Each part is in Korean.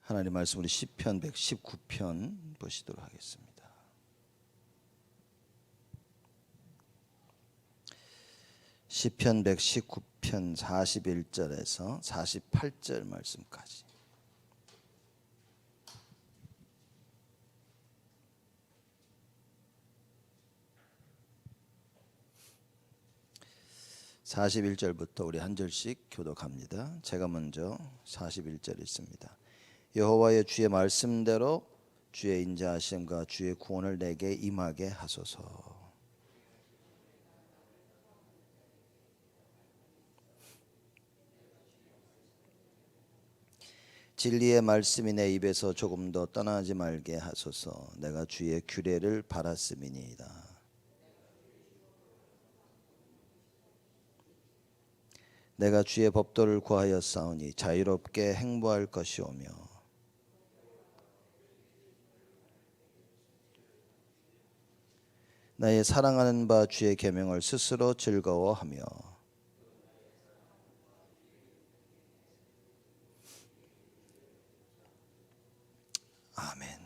하나님 말씀 우리 시편 119편 보시도록 하겠습니다. 시편 119편 41절에서 48절 말씀까지. (41절부터) 우리 한 절씩 교독합니다. 제가 먼저 41절 있습니다. 여호와의 주의 말씀대로 주의 인자하심과 주의 구원을 내게 임하게 하소서. 진리의 말씀이 내 입에서 조금 더 떠나지 말게 하소서. 내가 주의 규례를 바랐음이니이다. 내가 주의 법도를 구하여 싸우니 자유롭게 행보할 것이오며 나의 사랑하는 바 주의 계명을 스스로 즐거워하며 아멘.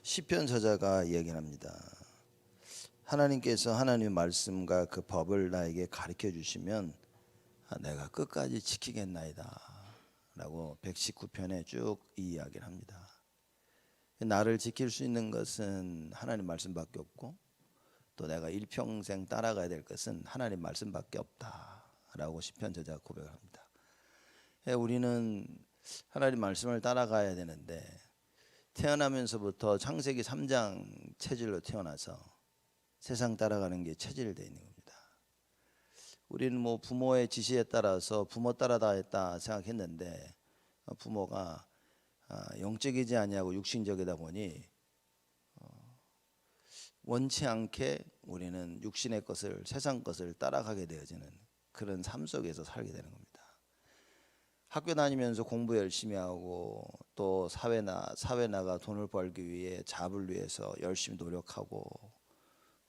시편 저자가 얘기합니다. 하나님께서 하나님의 말씀과 그 법을 나에게 가르쳐 주시면 내가 끝까지 지키겠나이다 라고 119편에 쭉 이 이야기를 합니다. 나를 지킬 수 있는 것은 하나님 말씀밖에 없고 또 내가 일평생 따라가야 될 것은 하나님 말씀밖에 없다라고 시편 저자가 고백을 합니다. 우리는 하나님 말씀을 따라가야 되는데 태어나면서부터 창세기 3장 체질로 태어나서 세상 따라가는 게 체질되어 있는 겁니다. 우리는 뭐 부모의 지시에 따라서 부모 따라다녔다 생각했는데 부모가 영적이지 아니하고 육신적이다 보니 원치 않게 우리는 육신의 것을 세상 것을 따라가게 되어지는 그런 삶 속에서 살게 되는 겁니다. 학교 다니면서 공부 열심히 하고 또 사회 나가 돈을 벌기 위해 잡을 위해서 열심히 노력하고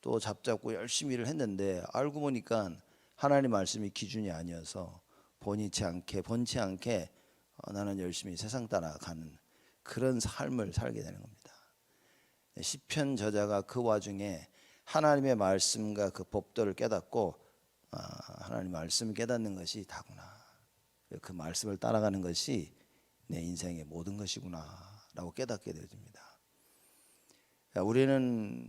또 잡잡고 열심히 일을 했는데 알고 보니까 하나님 말씀이 기준이 아니어서 번치 않게 나는 열심히 세상 따라가는 그런 삶을 살게 되는 겁니다. 시편 저자가 그 와중에 하나님의 말씀과 그 법도를 깨닫고 하나님 말씀을 깨닫는 것이 다구나, 그 말씀을 따라가는 것이 내 인생의 모든 것이구나 라고 깨닫게 되어집니다. 우리는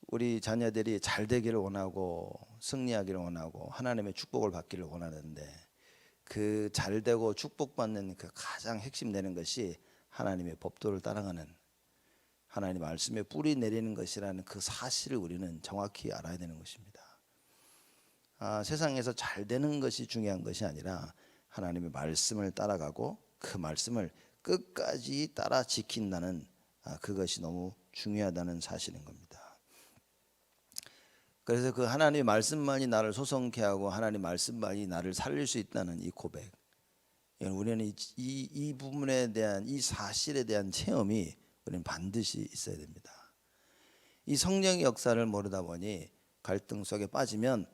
우리 자녀들이 잘 되기를 원하고 승리하기를 원하고 하나님의 축복을 받기를 원하는데 그 잘되고 축복받는 그 가장 핵심 되는 것이 하나님의 법도를 따라가는 하나님 말씀에 뿌리 내리는 것이라는 그 사실을 우리는 정확히 알아야 되는 것입니다. 세상에서 잘 되는 것이 중요한 것이 아니라 하나님의 말씀을 따라가고 그 말씀을 끝까지 따라 지킨다는 그것이 너무 중요하다는 사실인 겁니다. 그래서 그 하나님의 말씀만이 나를 소성케 하고 하나님 말씀만이 나를 살릴 수 있다는 이 고백, 우리는 이 부분에 대한 이 사실에 대한 체험이 우리는 반드시 있어야 됩니다. 이 성령의 역사를 모르다 보니 갈등 속에 빠지면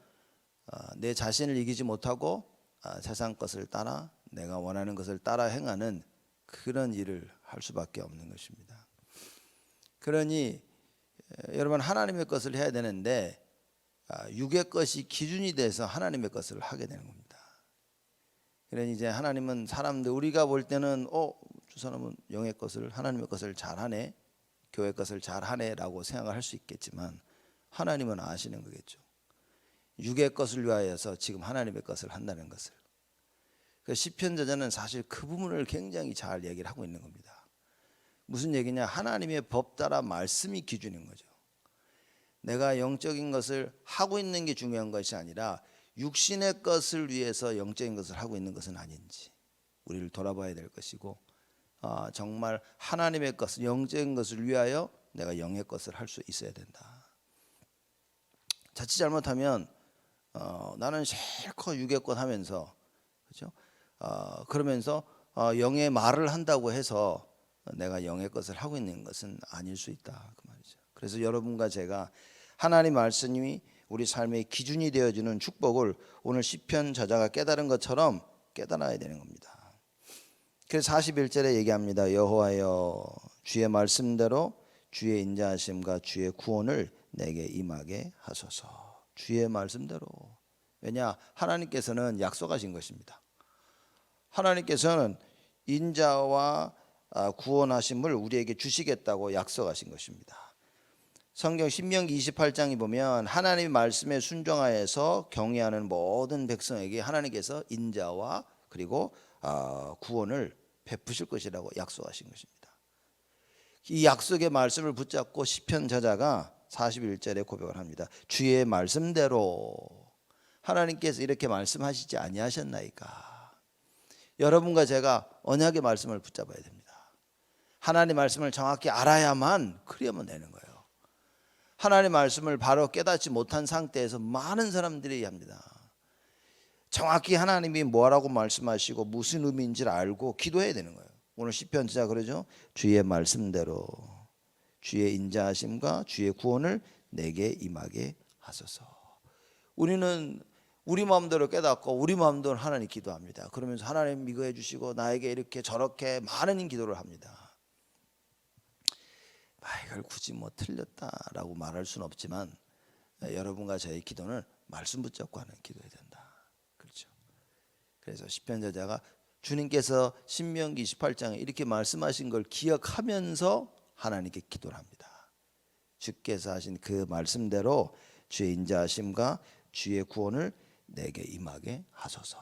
내 자신을 이기지 못하고 세상 것을 따라 내가 원하는 것을 따라 행하는 그런 일을 할 수밖에 없는 것입니다. 그러니 여러분, 하나님의 것을 해야 되는데 육의 것이 기준이 돼서 하나님의 것을 하게 되는 겁니다. 그러니 이제 하나님은 사람들, 우리가 볼 때는 저 사람은 영의 것을, 하나님의 것을 잘하네, 교회 것을 잘하네 라고 생각을 할 수 있겠지만 하나님은 아시는 거겠죠. 육의 것을 위하여서 지금 하나님의 것을 한다는 것을. 그 시편 저자는 사실 그 부분을 굉장히 잘 얘기를 하고 있는 겁니다. 무슨 얘기냐? 하나님의 법 따라 말씀이 기준인 거죠. 내가 영적인 것을 하고 있는 게 중요한 것이 아니라 육신의 것을 위해서 영적인 것을 하고 있는 것은 아닌지 우리를 돌아봐야 될 것이고, 정말 하나님의 것을, 영적인 것을 위하여 내가 영의 것을 할 수 있어야 된다. 자칫 잘못하면 나는 실컷 육의 것 하면서, 그렇죠? 그러면서 영의 말을 한다고 해서 내가 영의 것을 하고 있는 것은 아닐 수 있다, 그 말이죠. 그래서 여러분과 제가 하나님 말씀이 우리 삶의 기준이 되어주는 축복을 오늘 시편 저자가 깨달은 것처럼 깨달아야 되는 겁니다. 그래서 41절에 얘기합니다. 여호와여 주의 말씀대로 주의 인자하심과 주의 구원을 내게 임하게 하소서. 주의 말씀대로. 왜냐? 하나님께서는 약속하신 것입니다. 하나님께서는 인자와 구원하심을 우리에게 주시겠다고 약속하신 것입니다. 성경 신명기 28장에 보면 하나님의 말씀에 순종하여서 경외하는 모든 백성에게 하나님께서 인자와 그리고 구원을 베푸실 것이라고 약속하신 것입니다. 이 약속의 말씀을 붙잡고 시편 저자가 41절에 고백을 합니다. 주의 말씀대로. 하나님께서 이렇게 말씀하시지 아니하셨나이까. 여러분과 제가 언약의 말씀을 붙잡아야 됩니다. 하나님의 말씀을 정확히 알아야만 그리하면 되는 거예요. 하나님의 말씀을 바로 깨닫지 못한 상태에서 많은 사람들이 합니다. 정확히 하나님이 뭐라고 말씀하시고 무슨 의미인지를 알고 기도해야 되는 거예요. 오늘 시편 저자 그러죠. 주의 말씀대로 주의 인자하심과 주의 구원을 내게 임하게 하소서. 우리는 우리 마음대로 깨닫고 우리 마음대로 하나님 기도합니다. 그러면서 하나님 이거 해주시고 나에게 이렇게 저렇게 많은 기도를 합니다. 이걸 굳이 뭐 틀렸다라고 말할 수는 없지만 여러분과 저의 기도는 말씀 붙잡고 하는 기도해야 된다. 그렇죠. 그래서 시편 저자가 주님께서 신명기 28장에 이렇게 말씀하신 걸 기억하면서 하나님께 기도를 합니다. 주께서 하신 그 말씀대로 주의 인자하심과 주의 구원을 내게 임하게 하소서.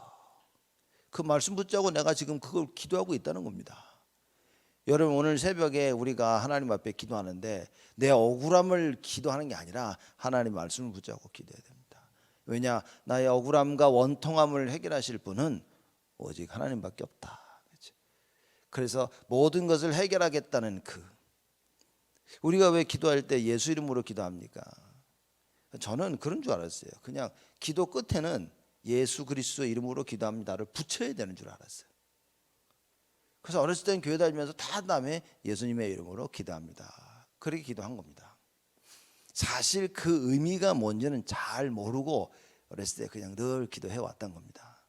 그 말씀 붙잡고 내가 지금 그걸 기도하고 있다는 겁니다. 여러분 오늘 새벽에 우리가 하나님 앞에 기도하는데 내 억울함을 기도하는 게 아니라 하나님 말씀을 붙잡고 기도해야 됩니다. 왜냐? 나의 억울함과 원통함을 해결하실 분은 오직 하나님밖에 없다. 그래서 모든 것을 해결하겠다는 우리가 왜 기도할 때 예수 이름으로 기도합니까? 저는 그런 줄 알았어요. 그냥 기도 끝에는 예수 그리스도 이름으로 기도합니다를 붙여야 되는 줄 알았어요. 그래서 어렸을 때는 교회 다니면서 다 다음에 예수님의 이름으로 기도합니다. 그렇게 기도한 겁니다. 사실 그 의미가 뭔지는 잘 모르고 어렸을 때 그냥 늘 기도해 왔던 겁니다.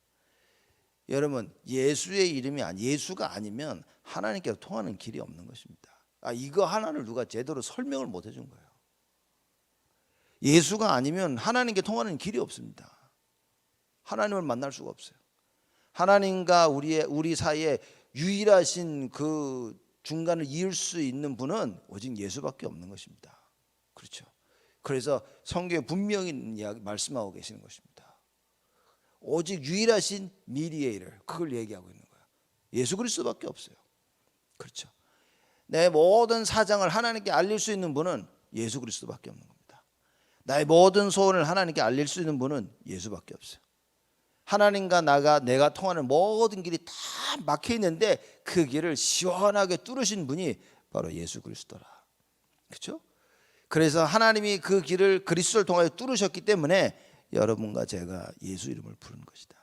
여러분 예수의 이름이 예수가 아니면 하나님께 통하는 길이 없는 것입니다. 이거 하나를 누가 제대로 설명을 못 해준 거예요. 예수가 아니면 하나님께 통하는 길이 없습니다. 하나님을 만날 수가 없어요. 하나님과 우리 사이에 유일하신 그 중간을 이을 수 있는 분은 오직 예수밖에 없는 것입니다. 그렇죠. 그래서 성경에 분명히 말씀하고 계시는 것입니다. 오직 유일하신 미디에이터 그걸 얘기하고 있는 거예요. 예수 그리스도밖에 없어요. 그렇죠. 내 모든 사정을 하나님께 알릴 수 있는 분은 예수 그리스도밖에 없는 겁니다. 나의 모든 소원을 하나님께 알릴 수 있는 분은 예수밖에 없어요. 하나님과 내가 통하는 모든 길이 다 막혀 있는데 그 길을 시원하게 뚫으신 분이 바로 예수 그리스도라. 그렇죠? 그래서 하나님이 그 길을 그리스도를 통하여 뚫으셨기 때문에 여러분과 제가 예수 이름을 부르는 것이다.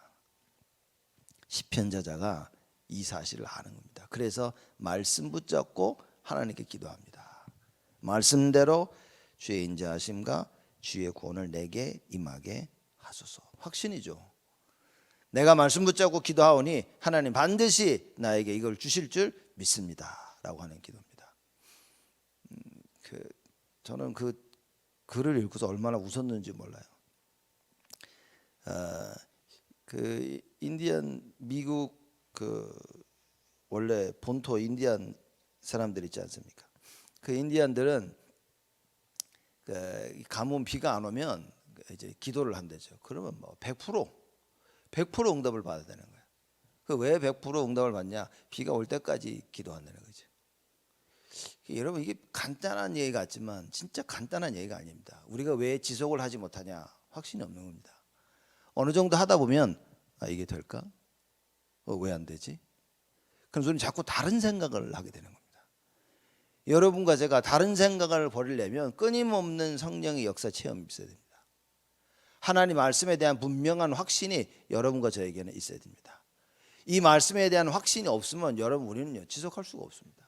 시편 저자가 이 사실을 아는 겁니다. 그래서 말씀 붙잡고 하나님께 기도합니다. 말씀대로 주의 인자하심과 주의 구원을 내게 임하게 하소서. 확신이죠. 내가 말씀 붙잡고 기도하오니 하나님 반드시 나에게 이걸 주실 줄 믿습니다 라고 하는 기도입니다. 저는 그 글을 읽고서 얼마나 웃었는지 몰라요. 그 인디안 미국 원래 본토 인디안 사람들 있지 않습니까? 그 인디안들은 가뭄 비가 안 오면 이제 기도를 한대죠. 그러면 뭐 100% 응답을 받아야 되는 거예요. 왜 100% 응답을 받냐? 비가 올 때까지 기도한다는 거죠. 여러분 이게 간단한 얘기 같지만 진짜 간단한 얘기가 아닙니다. 우리가 왜 지속을 하지 못하냐? 확신이 없는 겁니다. 어느 정도 하다 보면 이게 될까? 왜 안 되지? 그럼 우리는 자꾸 다른 생각을 하게 되는 겁니다. 여러분과 제가 다른 생각을 버리려면 끊임없는 성령의 역사 체험이 있어야 됩니다. 하나님 말씀에 대한 분명한 확신이 여러분과 저에게는 있어야 됩니다. 이 말씀에 대한 확신이 없으면 여러분 우리는요 지속할 수가 없습니다.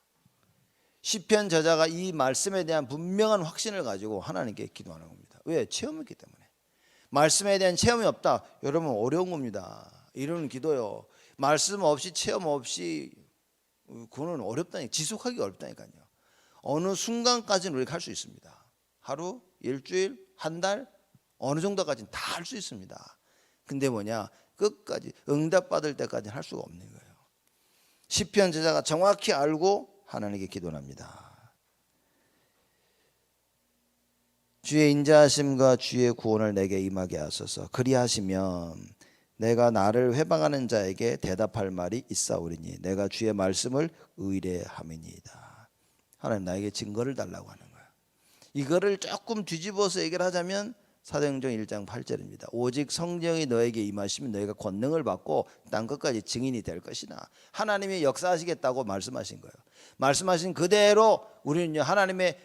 시편 저자가 이 말씀에 대한 분명한 확신을 가지고 하나님께 기도하는 겁니다. 왜? 체험했기 때문에. 말씀에 대한 체험이 없다. 여러분 어려운 겁니다. 이런 기도요. 말씀 없이 체험 없이 그거는 어렵다니까. 지속하기 어렵다니까요. 어느 순간까지는 우리가 할 수 있습니다. 하루, 일주일, 한 달, 어느 정도까지는 다 할 수 있습니다. 근데 뭐냐, 끝까지 응답받을 때까지는 할 수가 없는 거예요. 시편 제자가 정확히 알고 하나님께 기도합니다. 주의 인자하심과 주의 구원을 내게 임하게 하소서. 그리하시면 내가 나를 회방하는 자에게 대답할 말이 있사오리니 내가 주의 말씀을 의뢰함이니이다. 하나님 나에게 증거를 달라고 하는 거예요. 이거를 조금 뒤집어서 얘기를 하자면 사도행전 1장 8절입니다. 오직 성령이 너에게 임하시면 너희가 권능을 받고 땅 끝까지 증인이 될 것이다. 하나님이 역사하시겠다고 말씀하신 거예요. 말씀하신 그대로 우리는 하나님의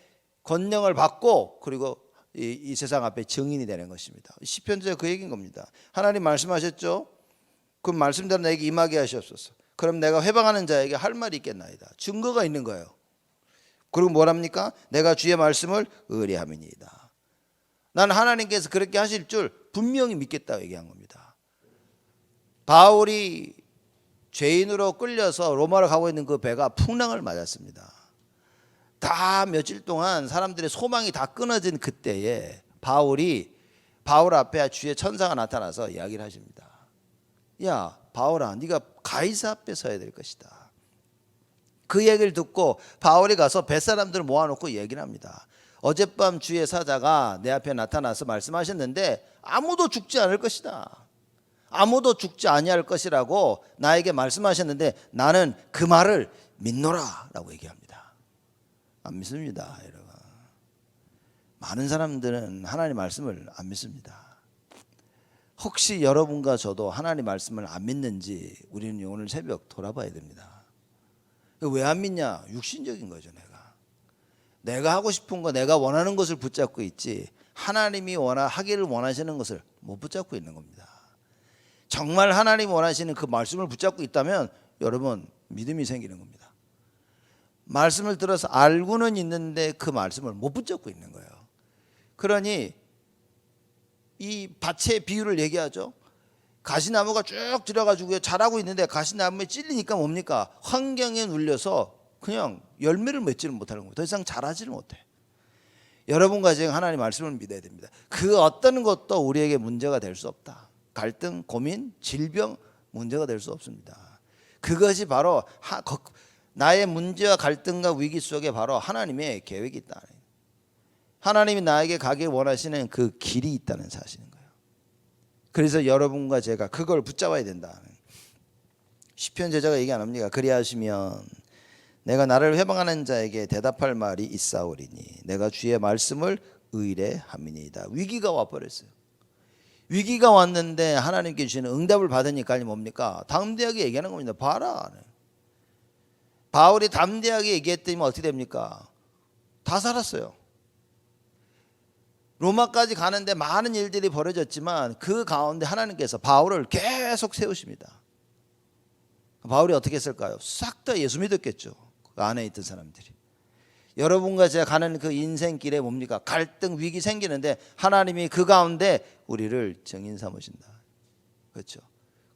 권능을 받고 그리고 이 세상 앞에 증인이 되는 것입니다. 시편자 그 얘기인 겁니다. 하나님 말씀하셨죠. 그 말씀대로 내게 임하게 하시옵소서. 그럼 내가 회방하는 자에게 할 말이 있겠나이다. 증거가 있는 거예요. 그리고 뭐랍니까? 내가 주의 말씀을 의뢰함이니이다. 나는 하나님께서 그렇게 하실 줄 분명히 믿겠다고 얘기한 겁니다. 바울이 죄인으로 끌려서 로마로 가고 있는 그 배가 풍랑을 맞았습니다. 다 며칠 동안 사람들의 소망이 다 끊어진 그때에 바울 앞에 주의 천사가 나타나서 이야기를 하십니다. 야 바울아, 네가 가이사 앞에 서야 될 것이다. 그 얘기를 듣고 바울이 가서 뱃사람들을 모아놓고 얘기를 합니다. 어젯밤 주의 사자가 내 앞에 나타나서 말씀하셨는데 아무도 죽지 않을 것이다. 아무도 죽지 아니할 것이라고 나에게 말씀하셨는데 나는 그 말을 믿노라 라고 얘기합니다. 안 믿습니다, 여러분. 많은 사람들은 하나님 말씀을 안 믿습니다. 혹시 여러분과 저도 하나님 말씀을 안 믿는지 우리는 오늘 새벽 돌아봐야 됩니다. 왜 안 믿냐? 육신적인 거죠. 내가 하고 싶은 거, 내가 원하는 것을 붙잡고 있지 하나님이 하기를 원하시는 것을 못 붙잡고 있는 겁니다. 정말 하나님이 원하시는 그 말씀을 붙잡고 있다면 여러분 믿음이 생기는 겁니다. 말씀을 들어서 알고는 있는데 그 말씀을 못 붙잡고 있는 거예요. 그러니 이 밭의 비유를 얘기하죠. 가시나무가 쭉 들어가지고 자라고 있는데 가시나무에 찔리니까 뭡니까? 환경에 눌려서 그냥 열매를 맺지를 못하는 거예요. 더 이상 자라지를 못해. 여러분과 제가 하나님 말씀을 믿어야 됩니다. 그 어떤 것도 우리에게 문제가 될 수 없다. 갈등, 고민, 질병 문제가 될 수 없습니다. 그것이 바로 나의 문제와 갈등과 위기 속에 바로 하나님의 계획이 있다. 하나님이 나에게 가길 원하시는 그 길이 있다는 사실인 거예요. 그래서 여러분과 제가 그걸 붙잡아야 된다. 시편 제자가 얘기 안 합니까? 그리하시면 내가 나를 회방하는 자에게 대답할 말이 있사오리니 내가 주의 말씀을 의뢰함이니이다. 위기가 와버렸어요. 위기가 왔는데 하나님께 주시는 응답을 받으니까 뭡니까? 담대하게 얘기하는 겁니다. 봐라. 바울이 담대하게 얘기했더니 어떻게 됩니까? 다 살았어요. 로마까지 가는데 많은 일들이 벌어졌지만 그 가운데 하나님께서 바울을 계속 세우십니다. 바울이 어떻게 했을까요? 싹 다 예수 믿었겠죠. 그 안에 있던 사람들이. 여러분과 제가 가는 그 인생길에 뭡니까? 갈등, 위기 생기는데 하나님이 그 가운데 우리를 증인 삼으신다. 그렇죠.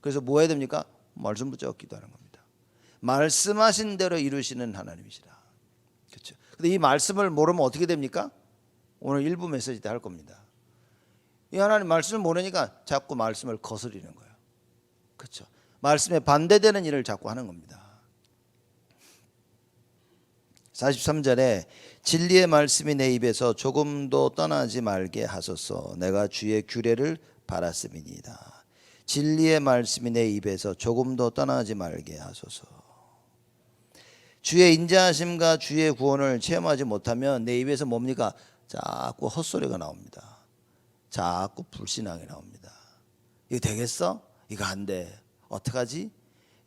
그래서 뭐 해야 됩니까? 말씀 붙잡고 기도하는 겁니다. 말씀하신 대로 이루시는 하나님이시라. 그렇죠. 근데 이 말씀을 모르면 어떻게 됩니까? 오늘 일부 메시지 때 할 겁니다. 이 하나님 말씀을 모르니까 자꾸 말씀을 거스리는 거예요. 그렇죠. 말씀에 반대되는 일을 자꾸 하는 겁니다. 43절에 진리의 말씀이 내 입에서 조금도 떠나지 말게 하소서. 내가 주의 규례를 바랐음이니이다. 진리의 말씀이 내 입에서 조금도 떠나지 말게 하소서. 주의 인자하심과 주의 구원을 체험하지 못하면 내 입에서 뭡니까? 자꾸 헛소리가 나옵니다. 자꾸 불신앙이 나옵니다. 이거 되겠어? 이거 안 돼. 어떡하지?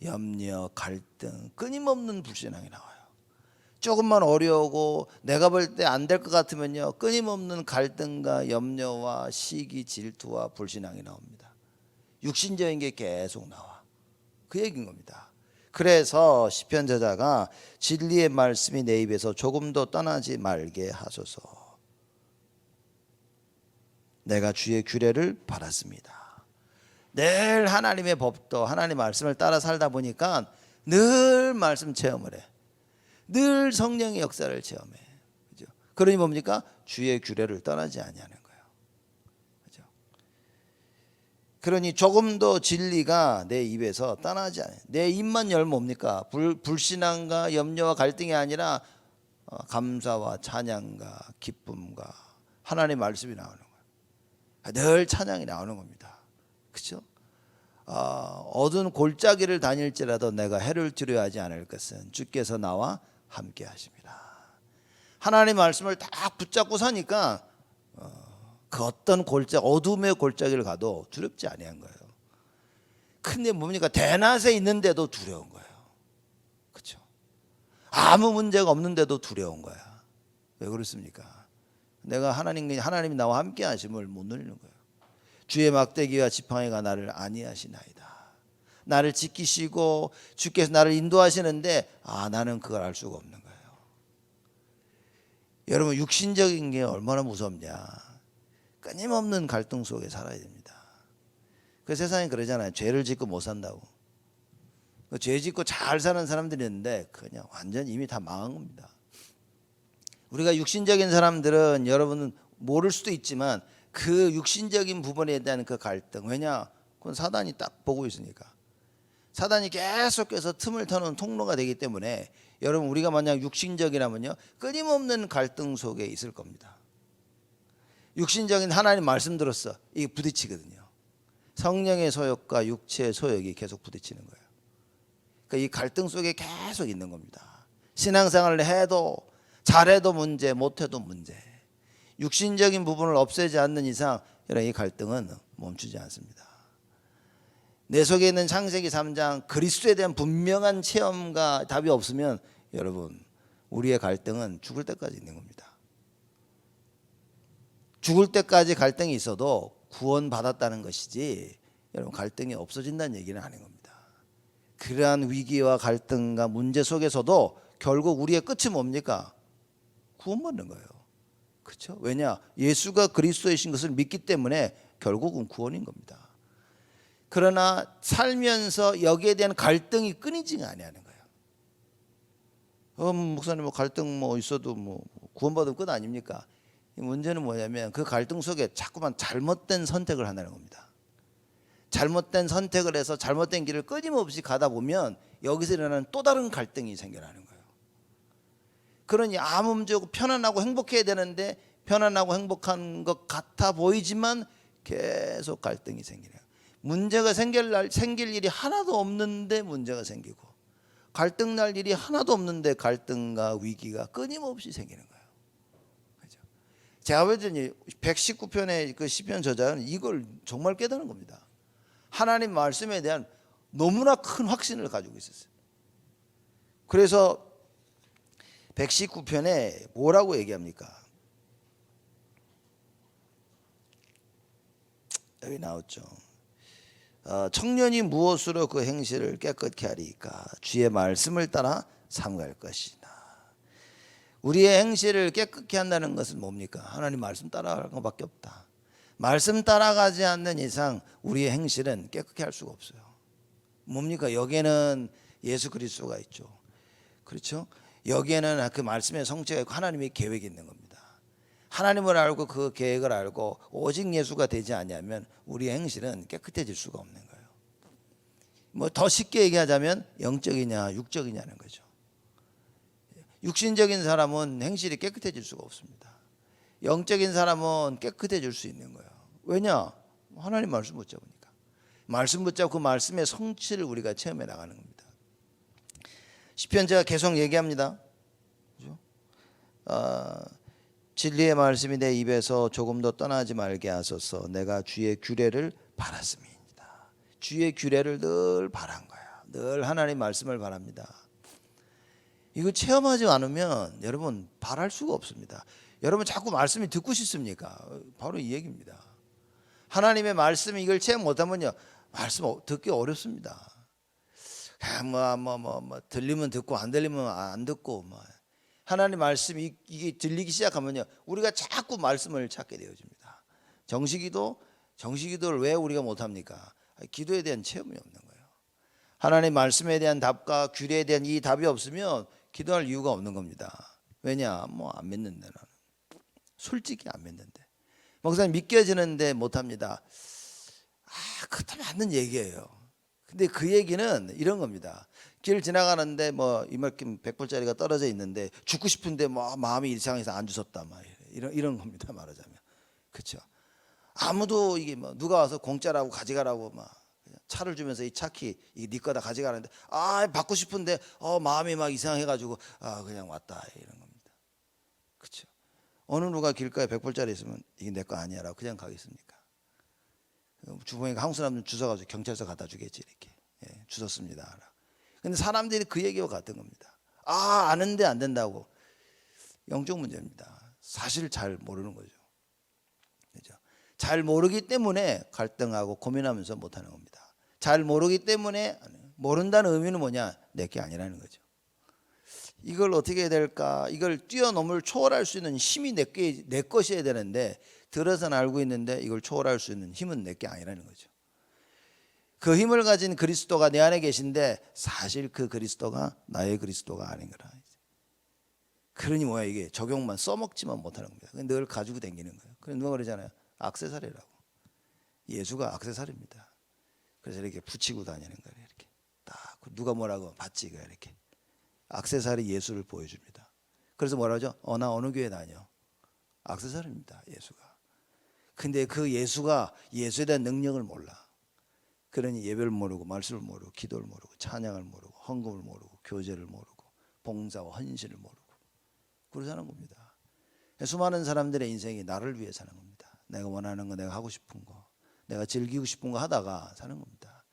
염려, 갈등, 끊임없는 불신앙이 나와요. 조금만 어려우고 내가 볼 때 안 될 것 같으면요 끊임없는 갈등과 염려와 시기, 질투와 불신앙이 나옵니다. 육신적인 게 계속 나와. 그 얘기인 겁니다. 그래서 시편 저자가 진리의 말씀이 내 입에서 조금도 떠나지 말게 하소서. 내가 주의 규례를 바랐습니다. 늘 하나님의 법도 하나님 말씀을 따라 살다 보니까 늘 말씀 체험을 해. 늘 성령의 역사를 체험해. 그죠? 그러니 뭡니까? 주의 규례를 떠나지 아니하는 거예요. 그죠? 그러니 조금도 진리가 내 입에서 떠나지 않아요. 내 입만 열면 뭡니까? 불신앙과 염려와 갈등이 아니라 감사와 찬양과 기쁨과 하나님의 말씀이 나오는 거예요. 늘 찬양이 나오는 겁니다. 그렇죠? 어두운 골짜기를 다닐지라도 내가 해를 두려워하지 않을 것은 주께서 나와 함께 하십니다. 하나님의 말씀을 딱 붙잡고 사니까 그 어떤 어둠의 골짜기를 가도 두렵지 아니한 거예요. 근데 뭡니까? 대낮에 있는데도 두려운 거예요. 그렇죠? 아무 문제가 없는데도 두려운 거야. 왜 그렇습니까? 내가 하나님이 나와 함께 하심을 못 누리는 거예요. 주의 막대기와 지팡이가 나를 안위하시나이다. 나를 지키시고 주께서 나를 인도하시는데 나는 그걸 알 수가 없는 거예요. 여러분, 육신적인 게 얼마나 무섭냐. 끊임없는 갈등 속에 살아야 됩니다. 그 세상에 그러잖아요. 죄를 짓고 못 산다고. 죄 짓고 잘 사는 사람들이 있는데 그냥 완전 이미 다 망한 겁니다. 우리가 육신적인 사람들은 여러분은 모를 수도 있지만 그 육신적인 부분에 대한 그 갈등, 왜냐? 그건 사단이 딱 보고 있으니까. 사단이 계속해서 틈을 터는 통로가 되기 때문에 여러분, 우리가 만약 육신적이라면요 끊임없는 갈등 속에 있을 겁니다. 육신적인 하나님 말씀 들었어, 이게 부딪히거든요. 성령의 소욕과 육체의 소욕이 계속 부딪히는 거예요. 그러니까 이 갈등 속에 계속 있는 겁니다. 신앙생활을 해도 잘해도 문제, 못해도 문제. 육신적인 부분을 없애지 않는 이상 여러분, 이 갈등은 멈추지 않습니다. 내 속에 있는 창세기 3장 그리스도에 대한 분명한 체험과 답이 없으면 여러분, 우리의 갈등은 죽을 때까지 있는 겁니다. 죽을 때까지 갈등이 있어도 구원받았다는 것이지 여러분, 갈등이 없어진다는 얘기는 아닌 겁니다. 그러한 위기와 갈등과 문제 속에서도 결국 우리의 끝이 뭡니까? 구원받는 거예요. 그렇죠? 왜냐? 예수가 그리스도이신 것을 믿기 때문에 결국은 구원인 겁니다. 그러나 살면서 여기에 대한 갈등이 끊이지가 아니하는 거예요. 목사님, 갈등 있어도 구원받으면 끝 아닙니까? 이 문제는 뭐냐면 그 갈등 속에 자꾸만 잘못된 선택을 한다는 겁니다. 잘못된 선택을 해서 잘못된 길을 끊임없이 가다 보면 여기서 일어나는 또 다른 갈등이 생겨나는 거예요. 그러니 아무 문제 없고 편안하고 행복해야 되는데 편안하고 행복한 것 같아 보이지만 계속 갈등이 생기네요. 문제가 생길 일이 하나도 없는데 문제가 생기고, 갈등 날 일이 하나도 없는데 갈등과 위기가 끊임없이 생기는 거예요. 그렇죠? 제가 봤더니 119편의 그 시편 저자는 이걸 정말 깨달은 겁니다. 하나님 말씀에 대한 너무나 큰 확신을 가지고 있었어요. 그래서 119편에 뭐라고 얘기합니까? 여기 나왔죠. 청년이 무엇으로 그 행실을 깨끗게 하리까? 주의 말씀을 따라 삼갈 것이다. 우리의 행실을 깨끗게 한다는 것은 뭡니까? 하나님 말씀 따라가는 것밖에 없다. 말씀 따라가지 않는 이상 우리의 행실은 깨끗게 할 수가 없어요. 뭡니까? 여기에는 예수 그리스도가 있죠. 그렇죠? 여기에는 그 말씀의 성취가 있고 하나님의 계획이 있는 겁니다. 하나님을 알고 그 계획을 알고 오직 예수가 되지 않으면 우리의 행실은 깨끗해질 수가 없는 거예요. 더 쉽게 얘기하자면 영적이냐 육적이냐는 거죠. 육신적인 사람은 행실이 깨끗해질 수가 없습니다. 영적인 사람은 깨끗해질 수 있는 거예요. 왜냐? 하나님 말씀 붙잡으니까. 말씀 붙잡고 그 말씀의 성취를 우리가 체험해 나가는 겁니다. 시편 제가 계속 얘기합니다. 그죠? 진리의 말씀이 내 입에서 조금도 떠나지 말게 하소서. 내가 주의 규례를 바랐음이니이다. 주의 규례를 늘 바란 거야. 늘 하나님 말씀을 바랍니다. 이거 체험하지 않으면 여러분 바랄 수가 없습니다. 여러분 자꾸 말씀이 듣고 싶습니까? 바로 이 얘기입니다. 하나님의 말씀이 이걸 체험 못하면요 말씀 듣기 어렵습니다. 들리면 듣고 안 들리면 안 듣고 하나님 말씀이 이게 들리기 시작하면요 우리가 자꾸 말씀을 찾게 되어집니다. 정시기도를 왜 우리가 못합니까? 기도에 대한 체험이 없는 거예요. 하나님 말씀에 대한 답과 규례에 대한 이 답이 없으면 기도할 이유가 없는 겁니다. 왜냐? 뭐 안 믿는데 나는. 솔직히 안 믿는데. 목사님 믿겨지는데 못합니다. 그것도 맞는 얘기예요. 근데 그 얘기는 이런 겁니다. 길 지나가는데 뭐 이만큼 100불짜리가 떨어져 있는데 죽고 싶은데 뭐 마음이 이상해서 안 주웠다 막 이런 겁니다. 말하자면. 그렇죠. 아무도 이게 뭐 누가 와서 공짜라고 가져가라고 막 차를 주면서 이 차키 이게 네 거다 가져가는데 받고 싶은데 마음이 막 이상해가지고 그냥 왔다 이런 겁니다. 그렇죠. 어느 누가 길가에 100불짜리 있으면 이게 내 거 아니야라고 그냥 가겠습니까? 주방에 한국 사람들 주워가지고 경찰서 갖다 주겠지 이렇게. 주웠습니다. 근데 사람들이 그 얘기와 같은 겁니다. 아는데 안 된다고. 영적 문제입니다. 사실 잘 모르는 거죠. 그죠? 잘 모르기 때문에 갈등하고 고민하면서 못하는 겁니다. 잘 모르기 때문에 모른다는 의미는 뭐냐? 내게 아니라는 거죠. 이걸 어떻게 해야 될까? 이걸 뛰어넘을 초월할 수 있는 힘이 내 것이어야 되는데 들어서는 알고 있는데 이걸 초월할 수 있는 힘은 내게 아니라는 거죠. 그 힘을 가진 그리스도가 내 안에 계신데 사실 그 그리스도가 나의 그리스도가 아닌 거라. 그러니 뭐야 이게 적용만 써먹지만 못하는 겁니다. 늘 가지고 다니는 거예요. 그래서 누가 그러잖아요. 액세서리라고. 예수가 액세서리입니다. 그래서 이렇게 붙이고 다니는 거예요. 이렇게 딱 누가 뭐라고 받지가 이렇게 액세서리 예수를 보여줍니다. 그래서 뭐라 하죠? 나 어느 교회 다녀. 액세서리입니다. 예수가. 근데 그 예수가 예수에 대한 능력을 몰라. 그러니 예배를 모르고 말씀을 모르고 기도를 모르고 찬양을 모르고 헌금을 모르고 교제를 모르고 봉사와 헌신을 모르고 그러고 사는 겁니다. 수많은 사람들의 인생이 나를 위해 사는 겁니다. 내가 원하는 거, 내가 하고 싶은 거, 내가 즐기고 싶은 거 하다가 사는 겁니다.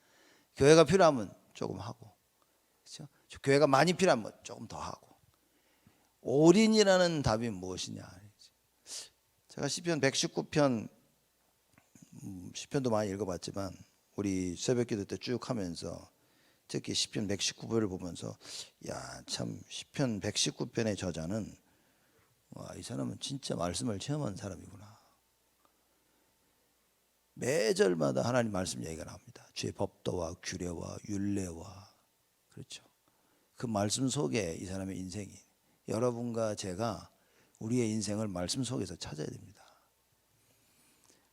교회가 필요하면 조금 하고, 그렇죠? 교회가 많이 필요하면 조금 더 하고. 올인이라는 답이 무엇이냐? 제가 시편 119편 시편도 많이 읽어봤지만 우리 새벽기도 때 쭉 하면서 특히 시편 119편을 보면서 참 시편 119편의 저자는 이 사람은 진짜 말씀을 체험한 사람이구나. 매절마다 하나님 말씀 얘기가 나옵니다. 주의 법도와 규례와 율례와 그렇죠. 그 말씀 속에 이 사람의 인생이 여러분과 제가 우리의 인생을 말씀 속에서 찾아야 됩니다.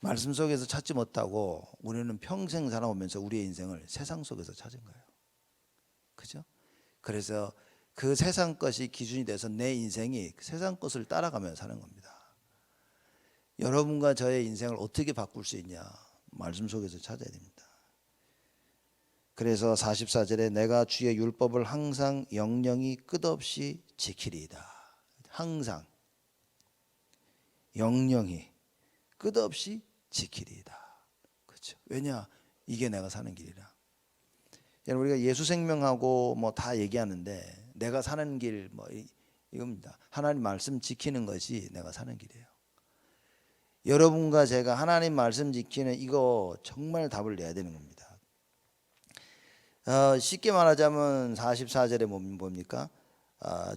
말씀 속에서 찾지 못하고 우리는 평생 살아오면서 우리의 인생을 세상 속에서 찾은 거예요. 그죠? 그래서 그 세상 것이 기준이 돼서 내 인생이 세상 것을 따라가며 사는 겁니다. 여러분과 저의 인생을 어떻게 바꿀 수 있냐? 말씀 속에서 찾아야 됩니다. 그래서 44절에 내가 주의 율법을 항상 영영이 끝없이 지키리이다. 항상 영영이 끝없이 지키리이다. 그렇죠? 왜냐? 이게 내가 사는 길이라. 여러분 우리가 예수 생명하고 뭐 다 얘기하는데 내가 사는 길 뭐 이겁니다. 하나님 말씀 지키는 것이 내가 사는 길이에요. 여러분과 제가 하나님 말씀 지키는 이거 정말 답을 내야 되는 겁니다. 쉽게 말하자면 44절에 뭡니까?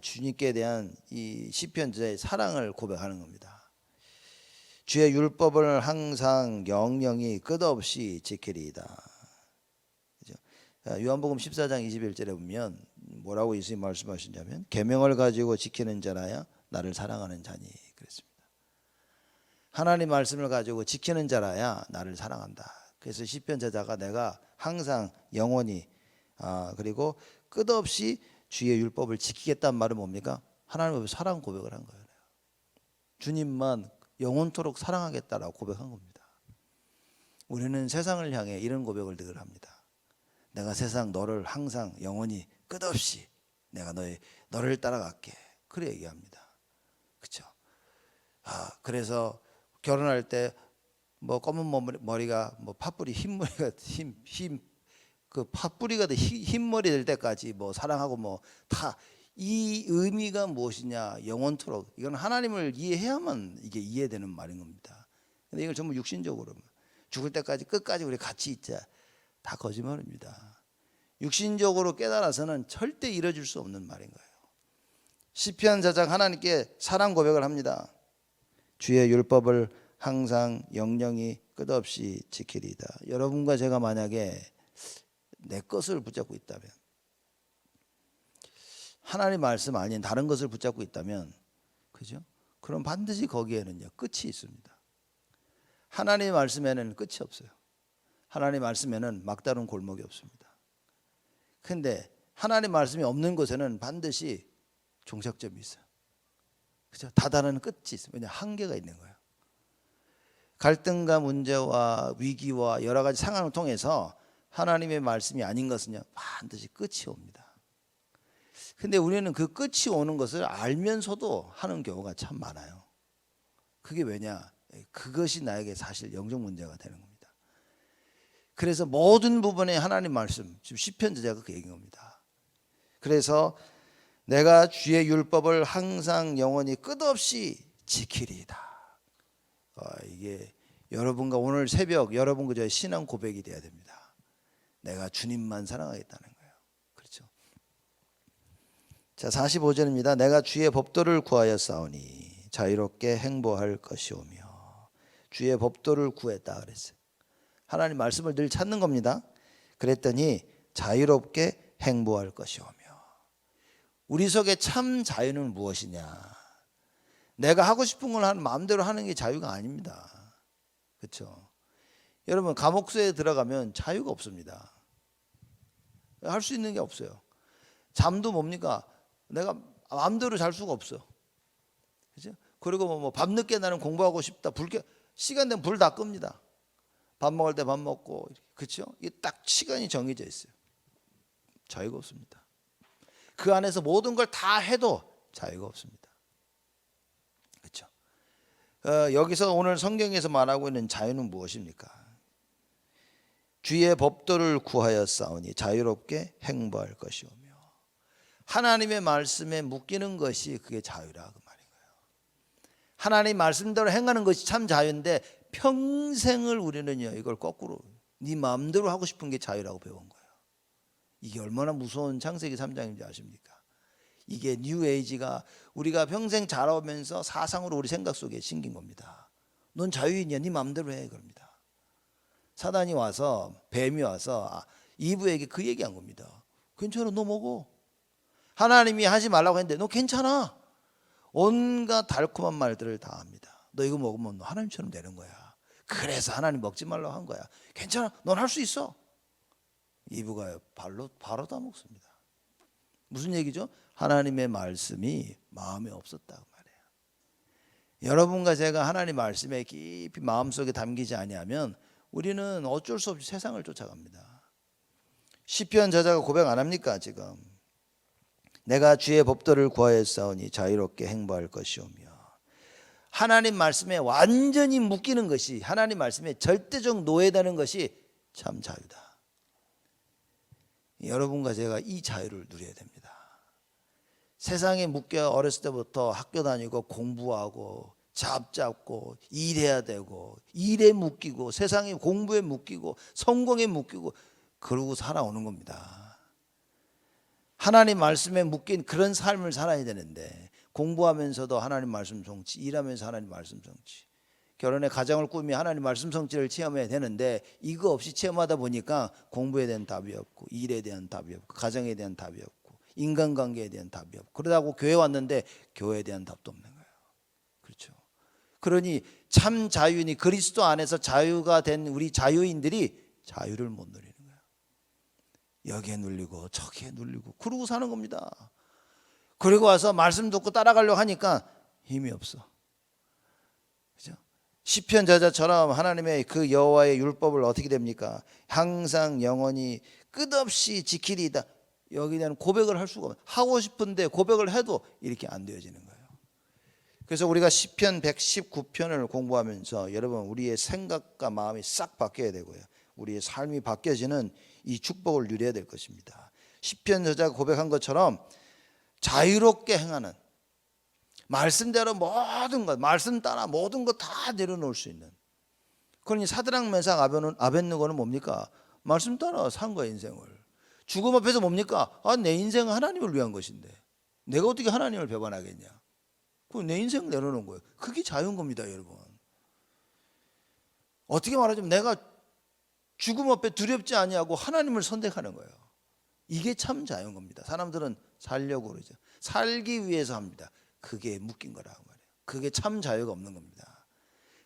주님께 대한 이 시편자의 사랑을 고백하는 겁니다. 주의 율법을 항상 영영이 끝없이 지키리이다. 요한복음 14장 21절에 보면 뭐라고 예수님이 말씀하시냐면 계명을 가지고 지키는 자라야 나를 사랑하는 자니 그랬습니다. 하나님 말씀을 가지고 지키는 자라야 나를 사랑한다. 그래서 시편 저자가 내가 항상 영원히 그리고 끝없이 주의 율법을 지키겠다는 말은 뭡니까? 하나님의 사랑 고백을 한 거예요. 주님만 영원토록 사랑하겠다라고 고백한 겁니다. 우리는 세상을 향해 이런 고백을 늘 합니다. 내가 세상 너를 항상 영원히 끝없이 내가 너를 따라갈게. 그래 얘기합니다. 그렇죠? 그래서 결혼할 때 뭐 검은 머리가 뭐 팥뿌리 흰 머리가 그 팥뿌리가 흰 머리 될 때까지 뭐 사랑하고 뭐 다 이 의미가 무엇이냐? 영원토록 이건 하나님을 이해해야만 이게 이해되는 말인 겁니다. 근데 이걸 전부 육신적으로 죽을 때까지 끝까지 우리 같이 있자. 다 거짓말입니다. 육신적으로 깨달아서는 절대 이뤄질 수 없는 말인 거예요. 시편 저자 하나님께 사랑 고백을 합니다. 주의 율법을 항상 영영이 끝없이 지키리이다. 여러분과 제가 만약에 내 것을 붙잡고 있다면, 하나님 말씀 아닌 다른 것을 붙잡고 있다면, 그죠? 그럼 반드시 거기에는요 끝이 있습니다. 하나님 말씀에는 끝이 없어요. 하나님 말씀에는 막다른 골목이 없습니다. 근데 하나님 말씀이 없는 곳에는 반드시 종착점이 있어요. 그죠? 다다른 끝이 있어요. 왜냐, 한계가 있는 거예요. 갈등과 문제와 위기와 여러 가지 상황을 통해서 하나님의 말씀이 아닌 것은요 반드시 끝이 옵니다. 근데 우리는 그 끝이 오는 것을 알면서도 하는 경우가 참 많아요. 그게 왜냐? 그것이 나에게 사실 영적 문제가 되는 겁니다. 그래서 모든 부분에 하나님 말씀, 지금 시편 저자가 그 얘기인 겁니다. 그래서 내가 주의 율법을 항상 영원히 끝없이 지키리이다. 이게 여러분과 오늘 새벽 여러분 그저 신앙 고백이 돼야 됩니다. 내가 주님만 사랑하겠다는 거예요. 그렇죠? 자, 45절입니다. 내가 주의 법도를 구하여 싸우니 자유롭게 행보할 것이오며. 주의 법도를 구했다 그랬어요. 하나님 말씀을 늘 찾는 겁니다. 그랬더니 자유롭게 행보할 것이오며. 우리 속에 참 자유는 무엇이냐? 내가 하고 싶은 걸 하는 마음대로 하는 게 자유가 아닙니다. 그렇죠? 여러분 감옥소에 들어가면 자유가 없습니다. 할 수 있는 게 없어요. 잠도 뭡니까? 내가 마음대로 잘 수가 없어. 그렇죠? 그리고 뭐 밤늦게 나는 공부하고 싶다. 시간 되면 불 다 끕니다. 밥 먹을 때 밥 먹고, 그렇죠? 이게 딱 시간이 정해져 있어요. 자유가 없습니다. 그 안에서 모든 걸 다 해도 자유가 없습니다. 그렇죠? 여기서 오늘 성경에서 말하고 있는 자유는 무엇입니까? 주의 법도를 구하여 싸우니 자유롭게 행보할 것이오며. 하나님의 말씀에 묶이는 것이 그게 자유라 그 말인 거예요. 하나님 말씀대로 행하는 것이 참 자유인데 평생을 우리는요 이걸 거꾸로 네 마음대로 하고 싶은 게 자유라고 배운 거예요. 이게 얼마나 무서운 창세기 3장인지 아십니까? 이게 뉴에이지가 우리가 평생 자라오면서 사상으로 우리 생각 속에 심긴 겁니다. 넌 자유인이야, 네 마음대로 해 그럽니다. 사단이 와서, 뱀이 와서 이브에게 그 얘기한 겁니다. 괜찮아, 너 먹어. 하나님이 하지 말라고 했는데 너 괜찮아. 온갖 달콤한 말들을 다 합니다. 너 이거 먹으면 하나님처럼 되는 거야. 그래서 하나님 먹지 말라고 한 거야. 괜찮아, 넌 할 수 있어. 이브가 바로 다 먹습니다. 무슨 얘기죠? 하나님의 말씀이 마음에 없었다고 말해요. 여러분과 제가 하나님 말씀에 깊이 마음속에 담기지 아니하면 우리는 어쩔 수 없이 세상을 쫓아갑니다. 시편 저자가 고백 안 합니까 지금? 내가 주의 법도를 구하여 싸우니 자유롭게 행보할 것이오며. 하나님 말씀에 완전히 묶이는 것이, 하나님 말씀에 절대적 노예되는 것이 참 자유다. 여러분과 제가 이 자유를 누려야 됩니다. 세상에 묶여 어렸을 때부터 학교 다니고 공부하고 잡고 일해야 되고 일에 묶이고 세상에 공부에 묶이고 성공에 묶이고 그러고 살아오는 겁니다. 하나님 말씀에 묶인 그런 삶을 살아야 되는데 공부하면서도 하나님 말씀 성취, 일하면서 하나님 말씀 성취, 결혼의 가정을 꾸며 하나님 말씀 성취를 체험해야 되는데 이거 없이 체험하다 보니까 공부에 대한 답이 없고 일에 대한 답이 없고 가정에 대한 답이 없고 인간관계에 대한 답이 없고 그러다고 교회 왔는데 교회에 대한 답도 없는 거예요. 그렇죠? 그러니 참 자유인이 그리스도 안에서 자유가 된 우리 자유인들이 자유를 못 누리는 거예요. 여기에 눌리고 저기에 눌리고 그러고 사는 겁니다. 그리고 와서 말씀 듣고 따라가려고 하니까 힘이 없어. 그죠? 시편 저자처럼 하나님의 그 여호와의 율법을 어떻게 됩니까? 항상 영원히 끝없이 지키리이다. 여기에 대한 고백을 할 수가 없어요. 하고 싶은데 고백을 해도 이렇게 안 되어지는 거예요. 그래서 우리가 시편 119편을 공부하면서 여러분 우리의 생각과 마음이 싹 바뀌어야 되고요. 우리의 삶이 바뀌어지는 이 축복을 누려야 될 것입니다. 시편 저자가 고백한 것처럼 자유롭게 행하는, 말씀대로 모든 것, 말씀 따라 모든 것 다 내려놓을 수 있는. 그러니 사드락 메삭 아벳느고는 뭡니까? 말씀 따라 산 거야 인생을. 죽음 앞에서 뭡니까? 내 인생은 하나님을 위한 것인데 내가 어떻게 하나님을 배반하겠냐? 그 내 인생을 내려놓은 거예요. 그게 자유인 겁니다, 여러분. 어떻게 말하자면 내가 죽음 앞에 두렵지 아니하고 하나님을 선택하는 거예요. 이게 참 자유인 겁니다. 사람들은 살려고 그러죠. 살기 위해서 합니다. 그게 묶인 거라고 말해요. 그게 참 자유가 없는 겁니다.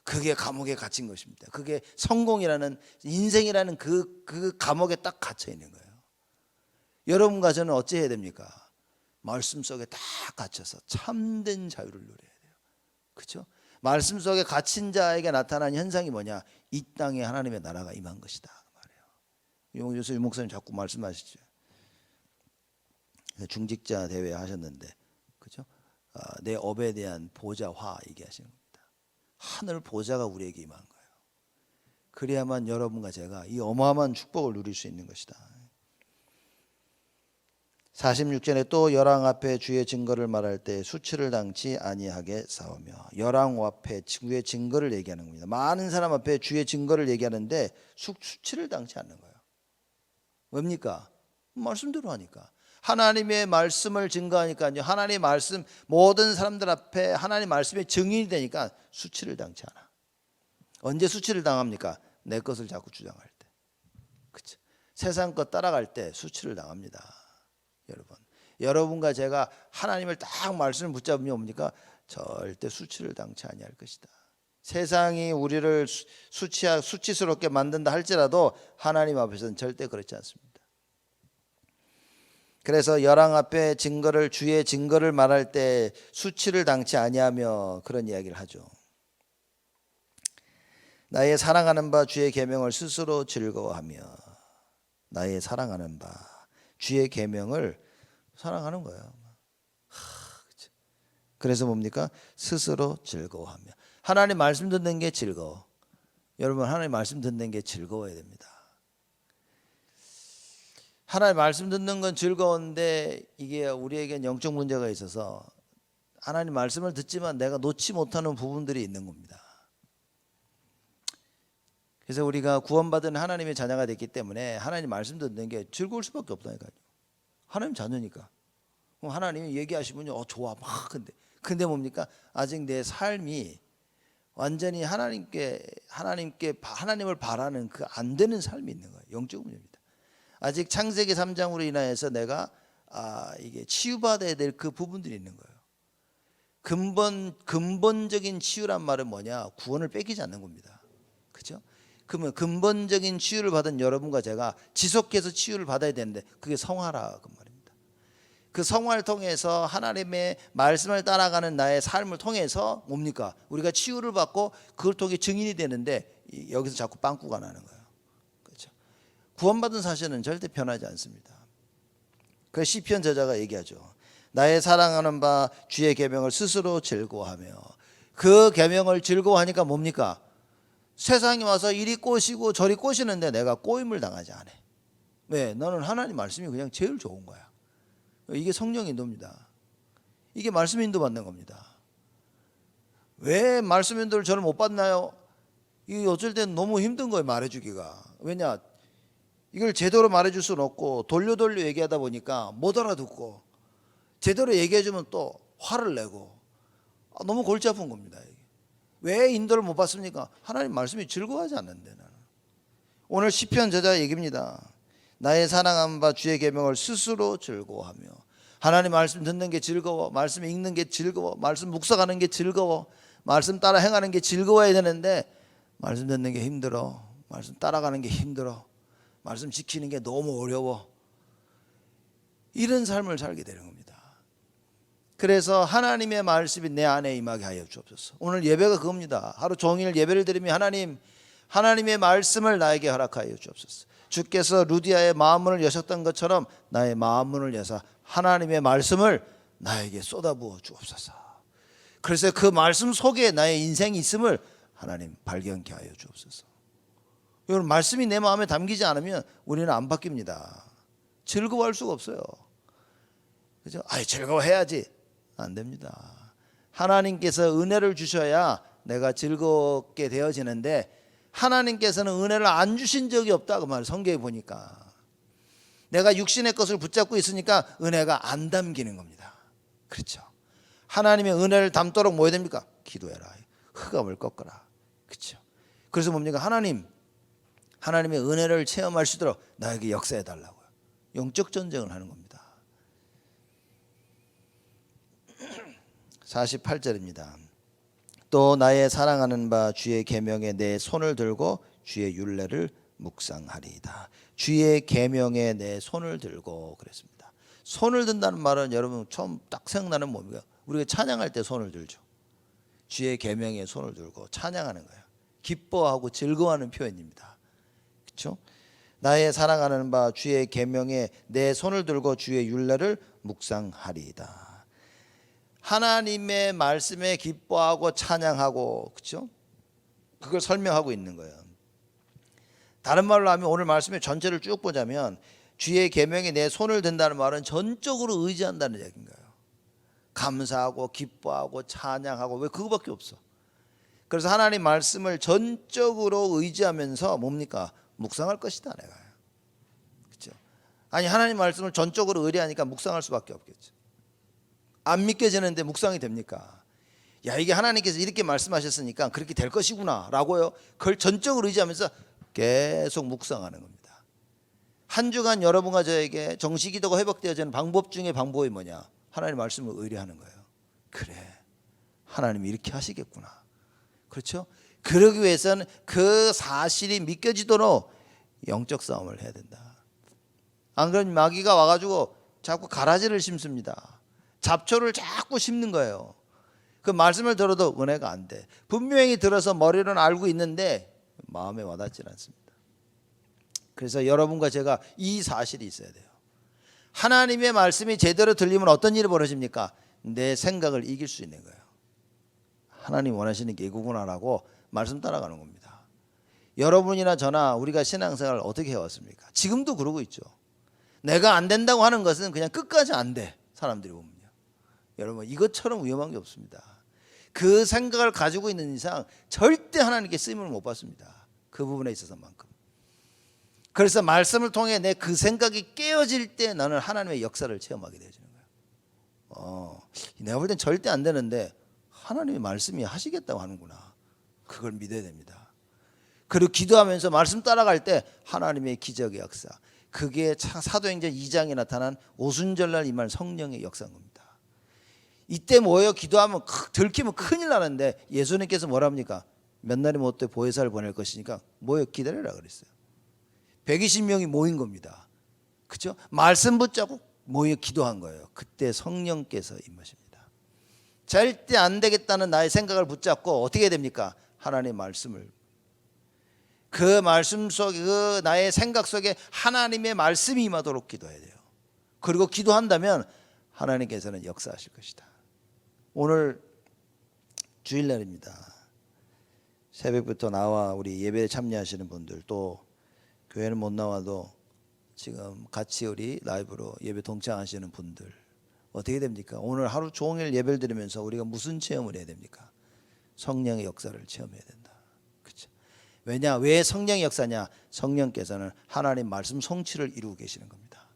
그게 감옥에 갇힌 것입니다. 그게 성공이라는, 인생이라는 그 감옥에 딱 갇혀 있는 거예요. 여러분과 저는 어찌해야 됩니까? 말씀 속에 딱 갇혀서 참된 자유를 누려야 돼요. 그렇죠? 말씀 속에 갇힌 자에게 나타난 현상이 뭐냐? 이 땅에 하나님의 나라가 임한 것이다 말이에요. 요새 유 목사님 자꾸 말씀하시죠. 중직자 대회 하셨는데, 그렇죠? 내 업에 대한 보좌화 얘기하시는 겁니다. 하늘 보좌가 우리에게 임한 거예요. 그래야만 여러분과 제가 이 어마어마한 축복을 누릴 수 있는 것이다. 46절에 또 열왕 앞에 주의 증거를 말할 때 수치를 당치 아니하게 싸우며, 열왕 앞에 주의 증거를 얘기하는 겁니다. 많은 사람 앞에 주의 증거를 얘기하는데 수치를 당치 않는 거예요. 뭡니까? 말씀대로 하니까. 하나님의 말씀을 증거하니까요. 하나님의 말씀, 모든 사람들 앞에 하나님의 말씀의 증인이 되니까 수치를 당치 않아. 언제 수치를 당합니까? 내 것을 자꾸 주장할 때. 그렇죠? 세상 것 따라갈 때 수치를 당합니다. 여러분과 제가 하나님을 딱 말씀을 붙잡으면 뭡니까? 절대 수치를 당치 아니할 것이다. 세상이 우리를 수치스럽게 만든다 할지라도 하나님 앞에서는 절대 그렇지 않습니다. 그래서 열왕 앞에 주의 증거를 말할 때 수치를 당치 아니하며 그런 이야기를 하죠. 나의 사랑하는 바 주의 계명을 스스로 즐거워하며, 나의 사랑하는 바 주의 계명을 사랑하는 거예요. 그래서 뭡니까? 스스로 즐거워하며. 하나님 말씀 듣는 게 즐거워. 여러분, 하나님 말씀 듣는 게 즐거워야 됩니다. 하나님 말씀 듣는 건 즐거운데 이게 우리에겐 영적 문제가 있어서 하나님 말씀을 듣지만 내가 놓지 못하는 부분들이 있는 겁니다. 그래서 우리가 구원받은 하나님의 자녀가 됐기 때문에 하나님 말씀 듣는 게 즐거울 수밖에 없다니까요. 하나님 자녀니까. 하나님이 얘기하시면 좋아 막 근데 뭡니까? 아직 내 삶이 완전히 하나님을 바라는 그 안 되는 삶이 있는 거예요. 영적 문제입니다. 아직 창세기 3장으로 인하여서 내가 이게 치유받아야 될 그 부분들이 있는 거예요. 근본적인 치유란 말은 뭐냐? 구원을 뺏기지 않는 겁니다. 그렇죠? 그러면 근본적인 치유를 받은 여러분과 제가 지속해서 치유를 받아야 되는데 그게 성화라 그 말입니다. 그 성화를 통해서 하나님의 말씀을 따라가는 나의 삶을 통해서 뭡니까? 우리가 치유를 받고 그걸 통해 증인이 되는데 여기서 자꾸 빵꾸가 나는 거예요. 그렇죠? 구원받은 사실은 절대 변하지 않습니다. 그 시편 저자가 얘기하죠. 나의 사랑하는 바 주의 계명을 스스로 즐거워하며. 그 계명을 즐거워하니까 뭡니까? 세상에 와서 이리 꼬시고 저리 꼬시는데 내가 꼬임을 당하지 않아. 왜? 너는 하나님 말씀이 그냥 제일 좋은 거야. 이게 성령 인도입니다. 이게 말씀 인도 받는 겁니다. 왜 말씀 인도를 저를 못 받나요? 이게 어쩔 땐 너무 힘든 거예요, 말해주기가. 왜냐? 이걸 제대로 말해줄 수는 없고 돌려 얘기하다 보니까 못 알아듣고, 제대로 얘기해주면 또 화를 내고, 너무 골치 아픈 겁니다. 이게. 왜 인도를 못 받습니까? 하나님 말씀이 즐거워하지 않는데. 나는 오늘 시편 저자 얘기입니다. 나의 사랑한 바 주의 계명을 스스로 즐거워하며. 하나님 말씀 듣는 게 즐거워, 말씀 읽는 게 즐거워, 말씀 묵상하는 게 즐거워, 말씀 따라 행하는 게 즐거워야 되는데 말씀 듣는 게 힘들어, 말씀 따라가는 게 힘들어, 말씀 지키는 게 너무 어려워. 이런 삶을 살게 되는 겁니다. 그래서 하나님의 말씀이 내 안에 임하게 하여 주옵소서. 오늘 예배가 그겁니다. 하루 종일 예배를 드리며 하나님의 말씀을 나에게 허락하여 주옵소서. 주께서 루디아의 마음문을 여셨던 것처럼 나의 마음문을 여사 하나님의 말씀을 나에게 쏟아부어 주옵소서. 그래서 그 말씀 속에 나의 인생이 있음을 하나님 발견케 하여 주옵소서. 여러분, 말씀이 내 마음에 담기지 않으면 우리는 안 바뀝니다. 즐거워할 수가 없어요. 그죠? 즐거워해야지. 안 됩니다. 하나님께서 은혜를 주셔야 내가 즐겁게 되어지는데 하나님께서는 은혜를 안 주신 적이 없다 그 말. 성경에 보니까 내가 육신의 것을 붙잡고 있으니까 은혜가 안 담기는 겁니다. 그렇죠? 하나님의 은혜를 담도록 뭐 해야 됩니까? 기도해라. 흑암을 꺾어라. 그렇죠? 그래서 뭡니까? 하나님의 은혜를 체험할 수 있도록 나에게 역사해 달라고요. 영적 전쟁을 하는 겁니다. 48절입니다. 또 나의 사랑하는 바 주의 계명에 내 손을 들고 주의 율례를 묵상하리이다. 주의 계명에 내 손을 들고 그랬습니다. 손을 든다는 말은 여러분 처음 딱 생각나는 뭡니까? 우리가 찬양할 때 손을 들죠. 주의 계명에 손을 들고 찬양하는 거예요. 기뻐하고 즐거워하는 표현입니다. 그렇죠? 나의 사랑하는 바 주의 계명에 내 손을 들고 주의 율례를 묵상하리이다. 하나님의 말씀에 기뻐하고 찬양하고, 그렇죠? 그걸 설명하고 있는 거예요. 다른 말로 하면 오늘 말씀의 전체를 쭉 보자면 주의 계명에 내 손을 든다는 말은 전적으로 의지한다는 얘기인 거예요. 감사하고 기뻐하고 찬양하고, 왜 그거밖에 없어. 그래서 하나님 말씀을 전적으로 의지하면서 뭡니까? 묵상할 것이다 내가. 그렇죠? 아니 하나님 말씀을 전적으로 의뢰하니까 묵상할 수밖에 없겠죠. 안 믿겨지는데 묵상이 됩니까? 야, 이게 하나님께서 이렇게 말씀하셨으니까 그렇게 될 것이구나 라고요. 그걸 전적으로 의지하면서 계속 묵상하는 겁니다. 한 주간 여러분과 저에게 정식기도가 회복되어지는 방법 중에 방법이 뭐냐? 하나님 말씀을 의뢰하는 거예요. 그래, 하나님이 이렇게 하시겠구나. 그렇죠? 그러기 위해서는 그 사실이 믿겨지도록 영적 싸움을 해야 된다. 안 그러면 마귀가 와가지고 자꾸 가라지를 심습니다. 잡초를 자꾸 심는 거예요. 그 말씀을 들어도 은혜가 안 돼. 분명히 들어서 머리로는 알고 있는데 마음에 와닿지 않습니다. 그래서 여러분과 제가 이 사실이 있어야 돼요. 하나님의 말씀이 제대로 들리면 어떤 일이 벌어집니까? 내 생각을 이길 수 있는 거예요. 하나님 원하시는 게 이거구나라고 말씀 따라가는 겁니다. 여러분이나 저나 우리가 신앙생활을 어떻게 해왔습니까? 지금도 그러고 있죠. 내가 안 된다고 하는 것은 그냥 끝까지 안 돼. 사람들이 보면요. 여러분 이것처럼 위험한 게 없습니다. 그 생각을 가지고 있는 이상 절대 하나님께 쓰임을 못 받습니다. 그 부분에 있어서만큼. 그래서 말씀을 통해 내 그 생각이 깨어질 때 나는 하나님의 역사를 체험하게 되어지는 거예요. 내가 볼 땐 절대 안 되는데 하나님의 말씀이 하시겠다고 하는구나. 그걸 믿어야 됩니다. 그리고 기도하면서 말씀 따라갈 때 하나님의 기적의 역사, 그게 사도행전 2장에 나타난 오순절날 임할 성령의 역사인 겁니다. 이때 모여 기도하면 들키면 큰일 나는데 예수님께서 뭐라 합니까? 몇 날이 못돼 보혜사를 보낼 것이니까 모여 기다려라 그랬어요. 120명이 모인 겁니다. 그렇죠? 말씀 붙잡고 모여 기도한 거예요. 그때 성령께서 임하십니다. 절대 안 되겠다는 나의 생각을 붙잡고 어떻게 됩니까? 하나님의 말씀을, 그 말씀 속에, 그 나의 생각 속에 하나님의 말씀이 임하도록 기도해야 돼요. 그리고 기도한다면 하나님께서는 역사하실 것이다. 오늘 주일날입니다. 새벽부터 나와 우리 예배에 참여하시는 분들, 또 교회는 못 나와도 지금 같이 우리 라이브로 예배 동참하시는 분들 어떻게 됩니까? 오늘 하루 종일 예배를 드리면서 우리가 무슨 체험을 해야 됩니까? 성령의 역사를 체험해야 된다. 그렇죠? 왜냐? 왜 성령의 역사냐? 성령께서는 하나님 말씀 성취를 이루고 계시는 겁니다.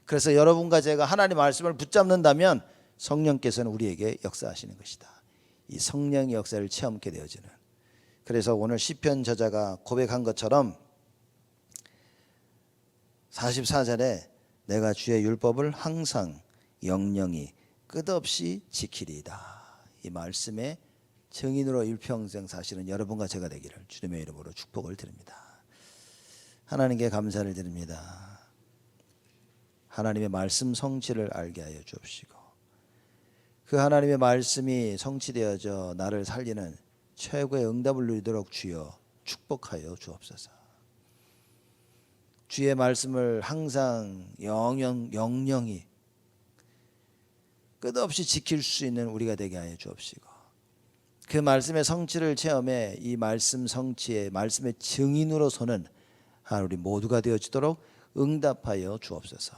그래서 여러분과 제가 하나님 말씀을 붙잡는다면 성령께서는 우리에게 역사하시는 것이다. 이 성령의 역사를 체험하게 되어지는. 그래서 오늘 시편 저자가 고백한 것처럼 44절에 내가 주의 율법을 항상 영영히 끝없이 지키리이다. 이 말씀의 증인으로 일평생 사시는 여러분과 제가 되기를 주님의 이름으로 축복을 드립니다. 하나님께 감사를 드립니다. 하나님의 말씀 성취를 알게 하여 주옵시고, 그 하나님의 말씀이 성취되어져 나를 살리는 최고의 응답을 누리도록 주여 축복하여 주옵소서. 주의 말씀을 항상 영영히 끝없이 지킬 수 있는 우리가 되게 하여 주옵시고, 그 말씀의 성취를 체험해 이 말씀 성취의 말씀의 증인으로 서는 우리 모두가 되어지도록 응답하여 주옵소서.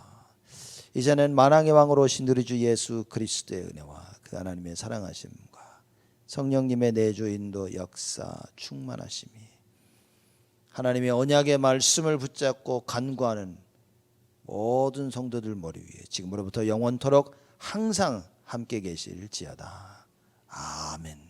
이제는 만왕의 왕으로 오신 우리 주 예수 그리스도의 은혜와 그 하나님의 사랑하심과 성령님의 내주 인도 역사 충만하심이 하나님의 언약의 말씀을 붙잡고 간구하는 모든 성도들 머리 위에 지금으로부터 영원토록 항상 함께 계실지어다. 아멘.